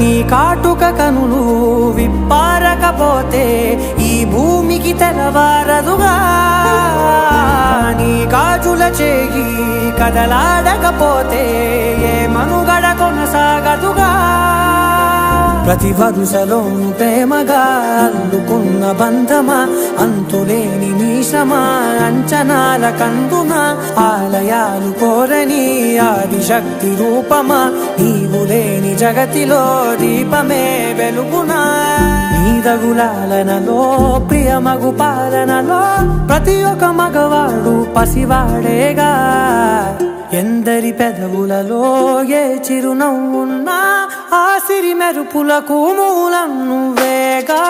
నీ కాటుక కనులు విప్పారకపోతే ఈ భూమికి తెలవారదుగా నీ గాజుల చేయి కదలాడకపోతే ఏ మనుగడ కొనసాగదుగా ప్రతి వరుసలోను ప్రేమగా అల్లుకున్న బంధమా అంతులేని నీశమా అంచనాల కందున ఆలయాలు కోరని ఆదిశక్తి రూపమా నీవు లేని జగతిలో దీపమే వెలుగునా నీదగులాలనలో ప్రియమగు పాలనలో ప్రతి ఒక్క మగవాడు పసివాడేగా ఎందరి పెదవులలో ఏ చిరునవ్వున్నా ఆ సిరి మెరుపులకు మూలం నువ్వేగా